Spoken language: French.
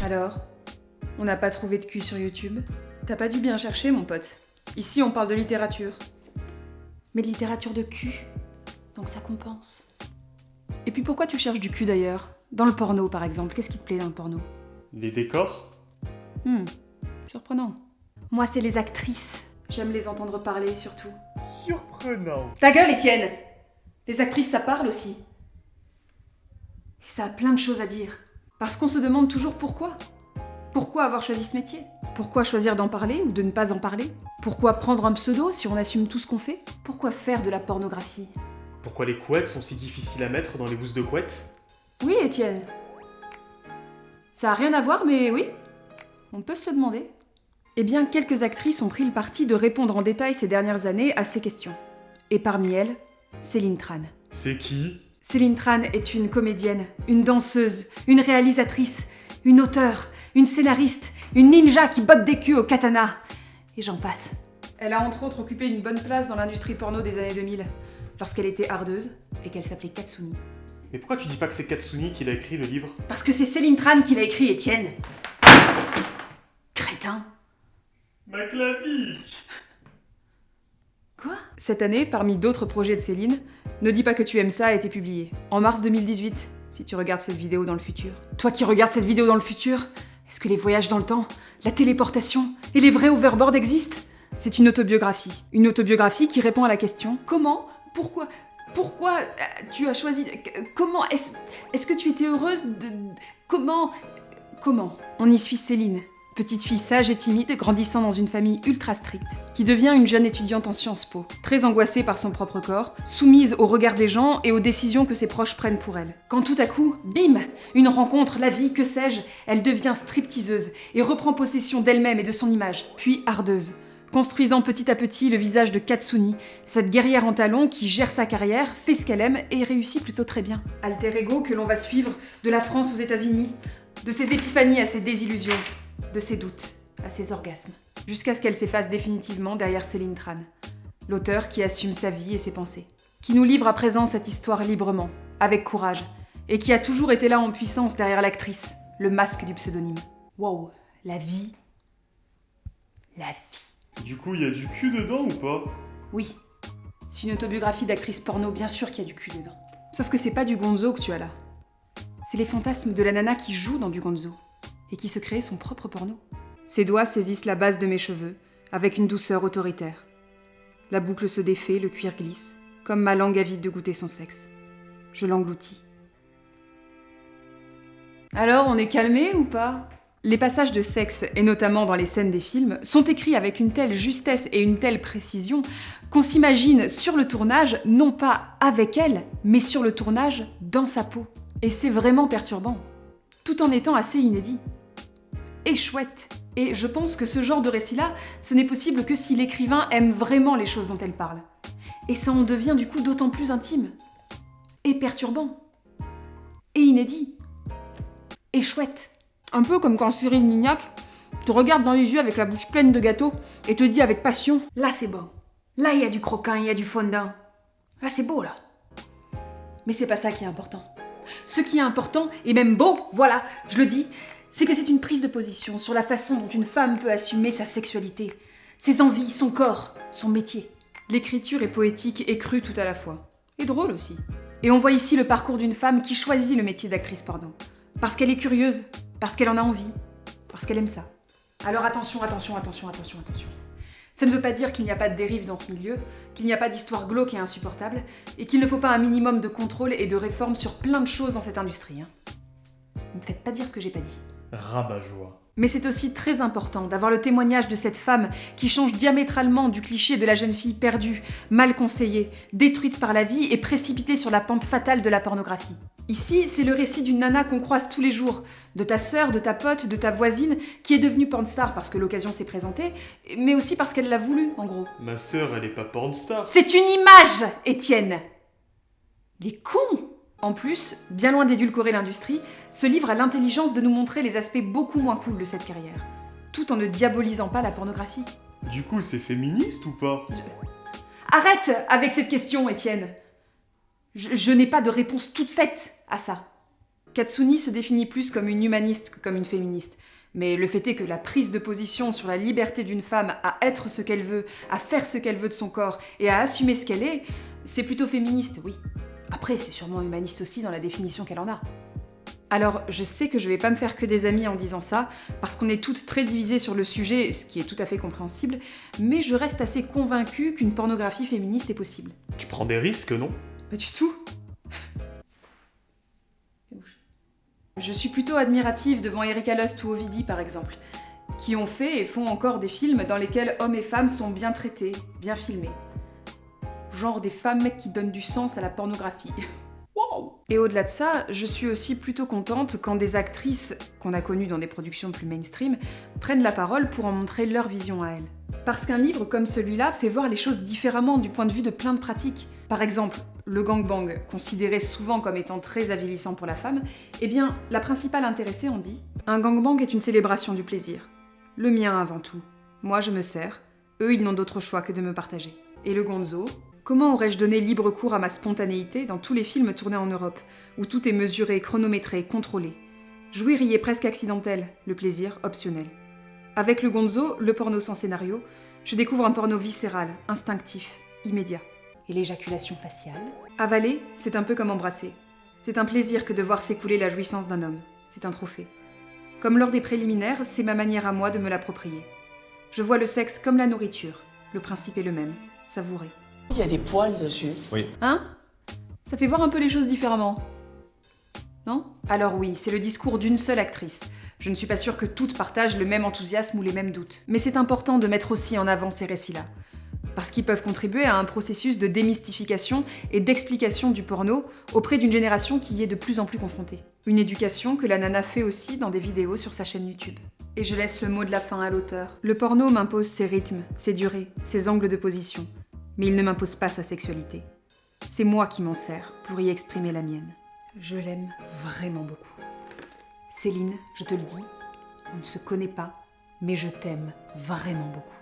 Alors, on n'a pas trouvé de cul sur YouTube? T'as pas dû bien chercher, mon pote. Ici, on parle de littérature. Mais de littérature de cul. Donc ça compense. Et puis pourquoi tu cherches du cul d'ailleurs? Dans le porno, par exemple, qu'est-ce qui te plaît dans le porno? Les décors? Surprenant. Moi, c'est les actrices. J'aime les entendre parler, surtout. Surprenant. Ta gueule, Étienne! Les actrices, ça parle aussi. Et ça a plein de choses à dire. Parce qu'on se demande toujours pourquoi. Pourquoi avoir choisi ce métier? Pourquoi choisir d'en parler ou de ne pas en parler? Pourquoi prendre un pseudo si on assume tout ce qu'on fait? Pourquoi faire de la pornographie? Pourquoi les couettes sont si difficiles à mettre dans les housses de couette? Oui, Étienne. Ça a rien à voir, mais oui. On peut se le demander. Eh bien, quelques actrices ont pris le parti de répondre en détail ces dernières années à ces questions. Et parmi elles, Céline Tran. C'est qui? Céline Tran est une comédienne, une danseuse, une réalisatrice, une auteure, une scénariste, une ninja qui botte des culs au katana. Et j'en passe. Elle a entre autres occupé une bonne place dans l'industrie porno des années 2000, lorsqu'elle était hardeuse et qu'elle s'appelait Katsuni. Mais pourquoi tu dis pas que c'est Katsuni qui l'a écrit le livre? Parce que c'est Céline Tran qui l'a écrit, Étienne. Crétin. Ma clavique! Quoi? Cette année, parmi d'autres projets de Céline, Ne dis pas que tu aimes ça a été publié. En mars 2018, si tu regardes cette vidéo dans le futur. Toi qui regardes cette vidéo dans le futur, est-ce que les voyages dans le temps, la téléportation et les vrais overboards existent? C'est une autobiographie. Une autobiographie qui répond à la question comment, pourquoi tu as choisi... Comment est-ce que tu étais heureuse de... Comment on y suit Céline, petite fille sage et timide, grandissant dans une famille ultra stricte, qui devient une jeune étudiante en Sciences Po, très angoissée par son propre corps, soumise au regard des gens et aux décisions que ses proches prennent pour elle. Quand tout à coup, bim, une rencontre, la vie, que sais-je, elle devient stripteaseuse et reprend possession d'elle-même et de son image, puis hardeuse, construisant petit à petit le visage de Katsuni, cette guerrière en talons qui gère sa carrière, fait ce qu'elle aime et réussit plutôt très bien. Alter ego que l'on va suivre de la France aux États-Unis, de ses épiphanies à ses désillusions, de ses doutes à ses orgasmes, jusqu'à ce qu'elle s'efface définitivement derrière Céline Tran, l'auteur qui assume sa vie et ses pensées, qui nous livre à présent cette histoire librement, avec courage, et qui a toujours été là en puissance derrière l'actrice, le masque du pseudonyme. Wow, la vie. La vie. Du coup, il y a du cul dedans ou pas? Oui, c'est une autobiographie d'actrice porno, bien sûr qu'il y a du cul dedans. Sauf que c'est pas du gonzo que tu as là. C'est les fantasmes de la nana qui joue dans du gonzo, et qui se crée son propre porno. Ses doigts saisissent la base de mes cheveux, avec une douceur autoritaire. La boucle se défait, le cuir glisse, comme ma langue avide de goûter son sexe. Je l'engloutis. Alors, on est calmé ou pas? Les passages de sexe, et notamment dans les scènes des films, sont écrits avec une telle justesse et une telle précision qu'on s'imagine sur le tournage, non pas avec elle, mais sur le tournage, dans sa peau. Et c'est vraiment perturbant, tout en étant assez inédit. Et chouette. Et je pense que ce genre de récit-là, ce n'est possible que si l'écrivain aime vraiment les choses dont elle parle. Et ça en devient du coup d'autant plus intime. Et perturbant. Et inédit. Et chouette. Un peu comme quand Cyril Lignac te regarde dans les yeux avec la bouche pleine de gâteaux et te dit avec passion « Là c'est bon. Là il y a du croquant, il y a du fondant. Là c'est beau là. » Mais c'est pas ça qui est important. Ce qui est important, et même beau, voilà, je le dis, c'est que c'est une prise de position sur la façon dont une femme peut assumer sa sexualité, ses envies, son corps, son métier. L'écriture est poétique et crue tout à la fois. Et drôle aussi. Et on voit ici le parcours d'une femme qui choisit le métier d'actrice porno. Parce qu'elle est curieuse, parce qu'elle en a envie, parce qu'elle aime ça. Alors attention. Ça ne veut pas dire qu'il n'y a pas de dérive dans ce milieu, qu'il n'y a pas d'histoire glauque et insupportable, et qu'il ne faut pas un minimum de contrôle et de réforme sur plein de choses dans cette industrie. Ne me faites pas dire ce que j'ai pas dit. Rabat-joie. Mais c'est aussi très important d'avoir le témoignage de cette femme qui change diamétralement du cliché de la jeune fille perdue, mal conseillée, détruite par la vie et précipitée sur la pente fatale de la pornographie. Ici, c'est le récit d'une nana qu'on croise tous les jours, de ta sœur, de ta pote, de ta voisine, qui est devenue pornstar parce que l'occasion s'est présentée, mais aussi parce qu'elle l'a voulu, en gros. Ma sœur, elle est pas pornstar. C'est une image, Étienne! Les cons! En plus, bien loin d'édulcorer l'industrie, ce livre a l'intelligence de nous montrer les aspects beaucoup moins cool de cette carrière, tout en ne diabolisant pas la pornographie. Du coup, c'est féministe ou pas? Arrête avec cette question, Étienne! Je n'ai pas de réponse toute faite à ça. Katsuni se définit plus comme une humaniste que comme une féministe. Mais le fait est que la prise de position sur la liberté d'une femme à être ce qu'elle veut, à faire ce qu'elle veut de son corps et à assumer ce qu'elle est, c'est plutôt féministe, oui. Après, c'est sûrement humaniste aussi dans la définition qu'elle en a. Alors, je sais que je vais pas me faire que des amis en disant ça, parce qu'on est toutes très divisées sur le sujet, ce qui est tout à fait compréhensible, mais je reste assez convaincue qu'une pornographie féministe est possible. Tu prends des risques, non? Pas du tout. Je suis plutôt admirative devant Erika Lust ou Ovidie, par exemple, qui ont fait et font encore des films dans lesquels hommes et femmes sont bien traités, bien filmés. Genre des femmes qui donnent du sens à la pornographie. Wow. Et au-delà de ça, je suis aussi plutôt contente quand des actrices, qu'on a connues dans des productions plus mainstream, prennent la parole pour en montrer leur vision à elles. Parce qu'un livre comme celui-là fait voir les choses différemment du point de vue de plein de pratiques. Par exemple, le gangbang, considéré souvent comme étant très avilissant pour la femme, eh bien, la principale intéressée en dit « Un gangbang est une célébration du plaisir. Le mien avant tout. Moi, je me sers. Eux, ils n'ont d'autre choix que de me partager. Et le gonzo ? Comment aurais-je donné libre cours à ma spontanéité dans tous les films tournés en Europe, où tout est mesuré, chronométré, contrôlé ? Jouir y est presque accidentel, le plaisir optionnel. Avec le gonzo, le porno sans scénario, je découvre un porno viscéral, instinctif, immédiat. Et l'éjaculation faciale ? Avaler, c'est un peu comme embrasser. C'est un plaisir que de voir s'écouler la jouissance d'un homme. C'est un trophée. Comme lors des préliminaires, c'est ma manière à moi de me l'approprier. Je vois le sexe comme la nourriture. Le principe est le même, savourer. Il y a des poils dessus. Oui. Hein ? Ça fait voir un peu les choses différemment. Non ? Alors oui, c'est le discours d'une seule actrice. Je ne suis pas sûre que toutes partagent le même enthousiasme ou les mêmes doutes. Mais c'est important de mettre aussi en avant ces récits-là. Parce qu'ils peuvent contribuer à un processus de démystification et d'explication du porno auprès d'une génération qui y est de plus en plus confrontée. Une éducation que la nana fait aussi dans des vidéos sur sa chaîne YouTube. Et je laisse le mot de la fin à l'auteur. Le porno m'impose ses rythmes, ses durées, ses angles de position. Mais il ne m'impose pas sa sexualité. C'est moi qui m'en sers pour y exprimer la mienne. Je l'aime vraiment beaucoup. Céline, je te le dis, on ne se connaît pas, mais je t'aime vraiment beaucoup.